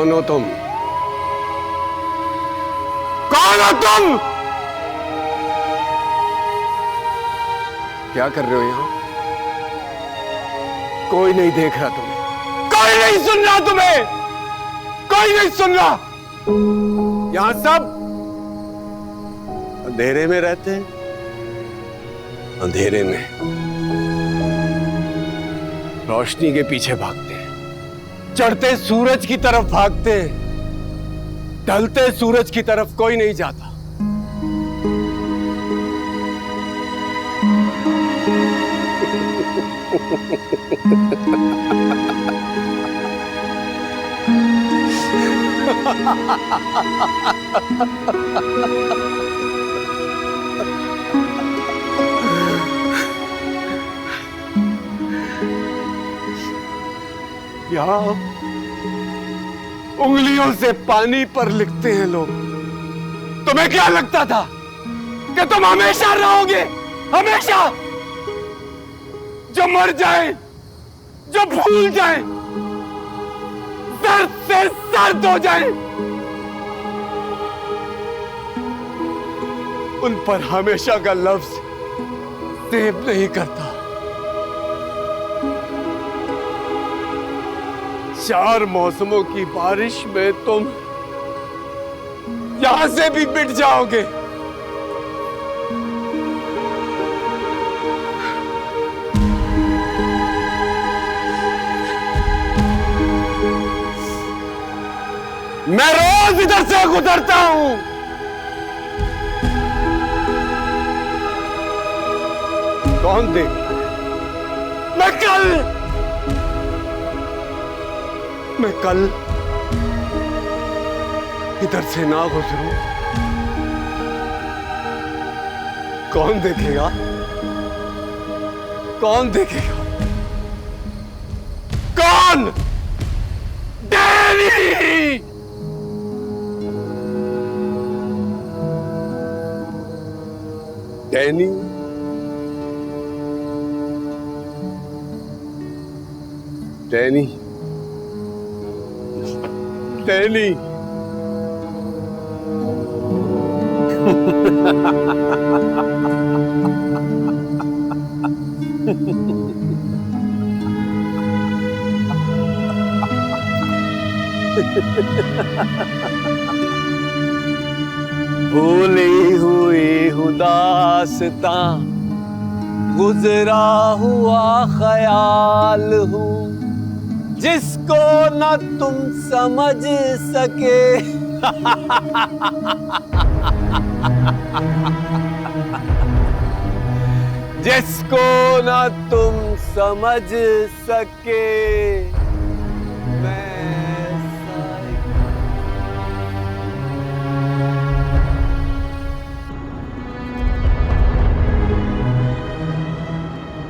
कौन हो तुम? कौन हो तुम? क्या कर रहे हो यहां? कोई नहीं देख रहा तुम्हें, कोई नहीं सुन रहा तुम्हें, कोई नहीं सुन रहा। यहां सब अंधेरे में रहते हैं, अंधेरे में रोशनी के पीछे भागते हैं, चढ़ते सूरज की तरफ भागते हैं, ढलते सूरज की तरफ कोई नहीं जाता। यहां उंगलियों से पानी पर लिखते हैं लोग। तुम्हें क्या लगता था कि तुम हमेशा रहोगे? हमेशा? जो मर जाए, जो भूल जाए, सर्द से सर्द हो जाए, उन पर हमेशा का लफ्ज सेव नहीं करता। 4 मौसमों की बारिश में तुम यहां से भी मिट जाओगे। मैं रोज इधर से गुजरता हूं, कौन देखता है? मैं कल इधर से ना गुजरूं, कौन देखेगा? कौन देखेगा? कौन? डैनी! डैनी? डैनी? डैनी? भूली हुई उदासतां, गुजरा हुआ ख्याल हूँ, जिसको न तुम समझ सके। जिसको न तुम समझ सके।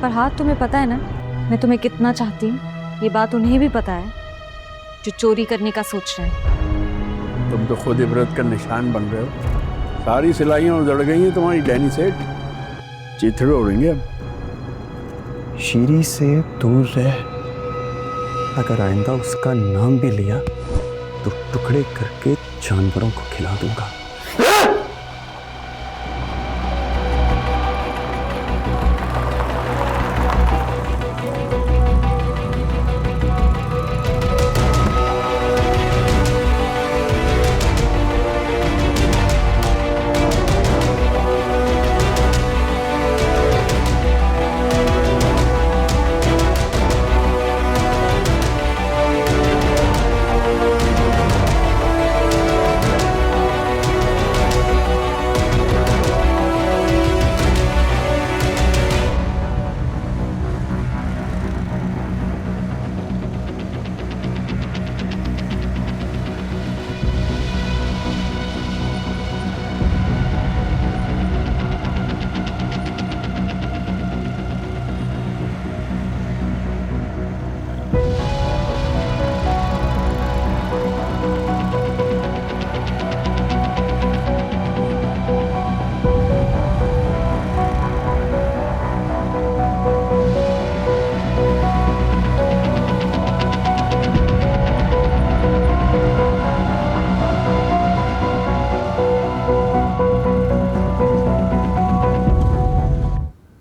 पर हाँ, तुम्हें पता है ना मैं तुम्हें कितना चाहती हूँ। ये बात उन्हें भी पता है जो चोरी करने का सोच रहे हैं। तुम तो खुद इबरत का निशान बन रहे हो। सारी सिलाइयाँ उजड़ गई हैं तुम्हारी डैनी सेठ। चिथड़े उड़ेंगे अब। शीरी से दूर रह, अगर आइंदा उसका नाम भी लिया तो टुकड़े करके जानवरों को खिला दूंगा।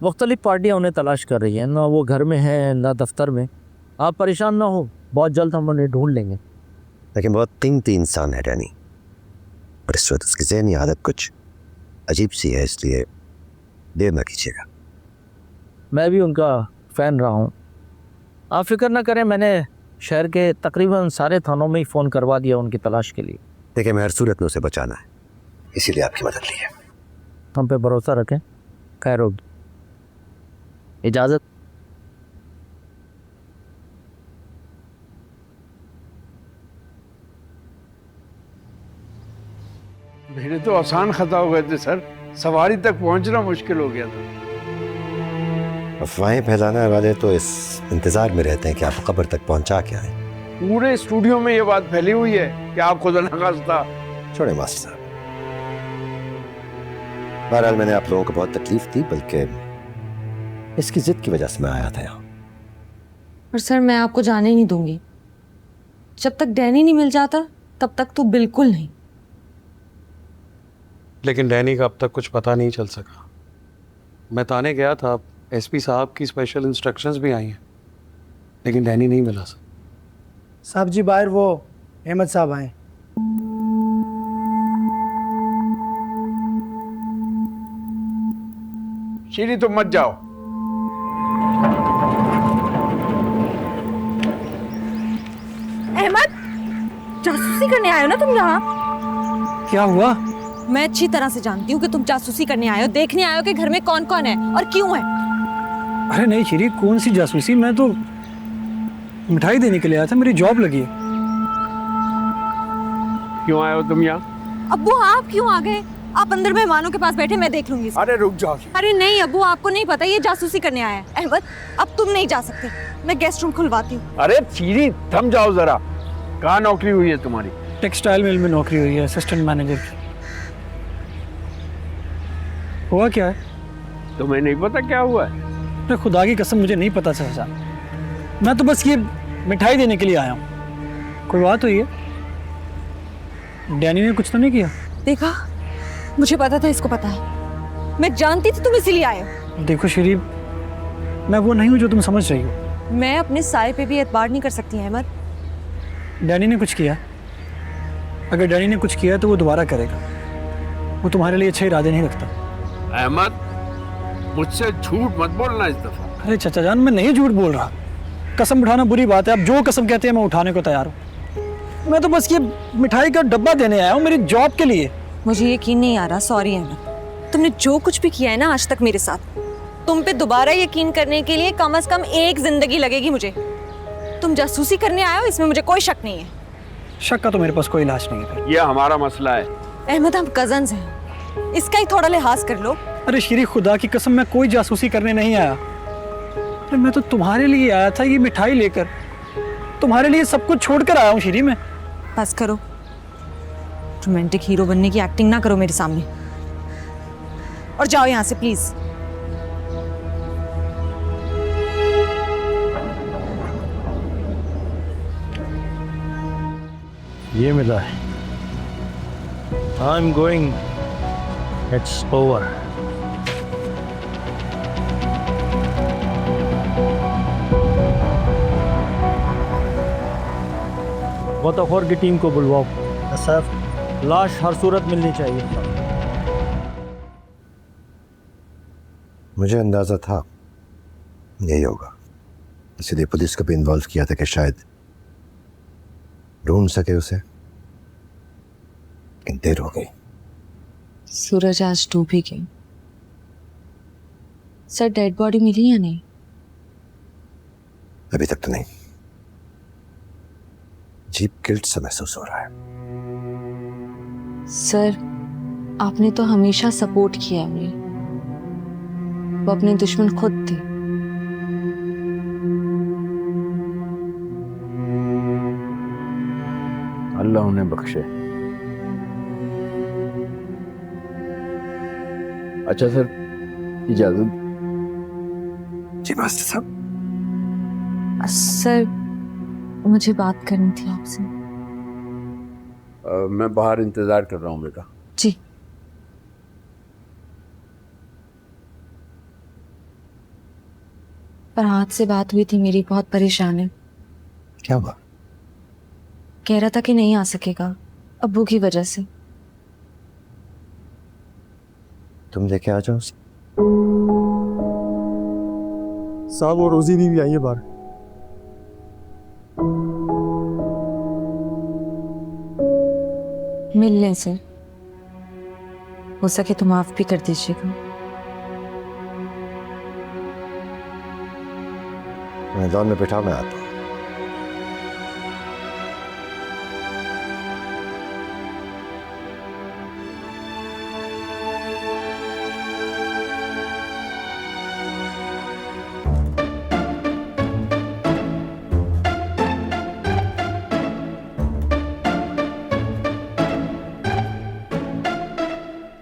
मुख्तलिफ पार्टियाँ उन्हें तलाश कर रही हैं, ना वो घर में है ना दफ्तर में। आप परेशान ना हो, बहुत जल्द हम उन्हें ढूंढ लेंगे। लेकिन बहुत कीमती इंसान है डैनी, और इस वक्त उसकी ज़हनी आदत कुछ अजीब सी है, इसलिए देर ना कीजिएगा। मैं भी उनका फ़ैन रहा हूँ। आप फिक्र ना करें, मैंने शहर के तकरीबन सारे थानों में ही फ़ोन करवा दिया उनकी तलाश के लिए। देखिए, मैं हर सूरत में उसे बचाना है, इसीलिए आपकी मदद ली है। हम पे भरोसा रखें। खैर होगी, इजाज़त। मेरे तो आसान खता हो गए थे सर, सवारी तक पहुंचना मुश्किल हो गया था। अफवाहें फैलाने वाले तो इस इंतजार में रहते हैं कि आप कब्र तक पहुंचा के आए। पूरे स्टूडियो में ये बात फैली हुई है कि आप खुदा न खास्ता। छोड़े मास्टर साहब, बहरहाल मैंने आप लोगों को बहुत तकलीफ दी, बल्कि इसकी जिद की वजह से मैं आया था यहाँ। पर सर मैं आपको जाने नहीं दूंगी। जब तक डैनी नहीं मिल जाता तब तक तो बिल्कुल नहीं। लेकिन डैनी का अब तक कुछ पता नहीं चल सका। मैं थाने गया था, एसपी साहब की स्पेशल इंस्ट्रक्शंस भी आई हैं, लेकिन डैनी नहीं मिला सर। साहब जी बाहर वो अहमद साहब आए। श्री तुम मत जाओ। अहमद, जासूसी करने आए हो ना तुम यहाँ? क्या हुआ? मैं अच्छी तरह से जानती हूँ कि तुम जासूसी करने आए हो, देखने आए हो कि घर में कौन कौन है और क्यों है। अरे नहीं श्री, कौन सी जासूसी, मैं तो मिठाई देने के लिए आया था, मेरी जॉब लगी है। क्यों आए हो तुम यहाँ? अब्बू आप क्यों आ गए? आप अंदर मेहमानों के पास बैठे, मैं देख लूंगी। अरे रुक जाओ। अरे नहीं अब्बू, आपको नहीं पता ये जासूसी करने आया है। अहमद अब तुम नहीं जा सकते, मैं गेस्ट रूम खुलवाती हूँ। अरे श्री थम जाओ जरा। कहाँ नौकरी हुई है तुम्हारी? टेक्सटाइल मिल में नौकरी हुई है, असिस्टेंट मैनेजर की। हुआ क्या है? तुम्हें नहीं पता क्या हुआ है? अरे खुदा की कसम मुझे नहीं पता सहसा, मैं तो बस ये मिठाई देने के लिए आया हूँ। कोई बात हुई है? डैनी ने कुछ तो नहीं किया? देखा, मुझे पता था इसको पता है। मैं जानती थी तुम इसीलिए आए हो। देखो श्री, मैं वो नहीं हूँ जो तुम समझ रही हो। मैं अपने साय पे भी एतबार नहीं कर सकती अहमद। डैनी ने कुछ किया, अगर डैनी ने कुछ किया तो वो दोबारा करेगा। वो तुम्हारे लिए अच्छे इरादे नहीं रखता। अहमद, मुझसे झूठ मत बोलना इस दफा। अरे चाचा जान, मैं नहीं झूठ बोल रहा। कसम उठाना बुरी बात है, आप जो कसम कहते हैं मैं उठाने को तैयार हूँ। मैं तो बस ये मिठाई का डब्बा देने आया हूँ मेरी जॉब के लिए। मुझे यकीन नहीं आ रहा, सॉरी अहमद। तुमने जो कुछ भी किया है ना आज तक मेरे साथ, तुम पे दोबारा यकीन करने के लिए कम से कम एक जिंदगी लगेगी मुझे। तुम जासूसी करने आए हो, इसमें मुझे कोई शक नहीं है। शक का तो मेरे पास कोई इलाज नहीं है। ये हमारा मसला है। अहमद हम कजन्स हैं, इसका ही थोड़ा लिहाज कर लो। अरे श्री खुदा की कसम, मैं कोई जासूसी करने नहीं आया। अरे मैं तो तुम्हारे लिए आया था ये मिठाई लेकर, तुम्हारे लिए सब कुछ छोड़कर आया हूँ श्री मैं। बस करो, रोमांटिक हीरो बनने की एक्टिंग ना करो मेरे सामने, और जाओ यहाँ से प्लीज। ये मिला है। I am going, it's over. मुतखर की टीम को बुलवाओ सर, लाश हर सूरत मिलनी चाहिए। मुझे अंदाजा था यही होगा, इसलिए पुलिस को भी इन्वॉल्व किया था कि शायद ढूंढ सके उसे, लेकिन देर हो गई। सूरज आज डूब ही गई। सर डेड बॉडी मिली या नहीं? अभी तक तो नहीं, अजीब गिल्ट सा महसूस हो रहा है। सर आपने तो हमेशा सपोर्ट किया है मेरी, वो अपने दुश्मन खुद थे। अल्लाह उन्हें बख्शे। अच्छा सर, इजाजत। जी मास्टर साहब। सर मुझे बात करनी थी आपसे। मैं बाहर इंतजार कर रहा हूँ बेटा। जी। फरहाद से बात हुई थी मेरी, बहुत परेशान है। क्या हुआ? कह रहा था कि नहीं आ सकेगा अब्बू की वजह से। तुम लेके आ जाओ उसे। साहब और रोजी भी आई है बाहर। मिलने से हो सके तो माफ भी कर दीजिएगा। मैदान में बैठा, मैं आता हूँ।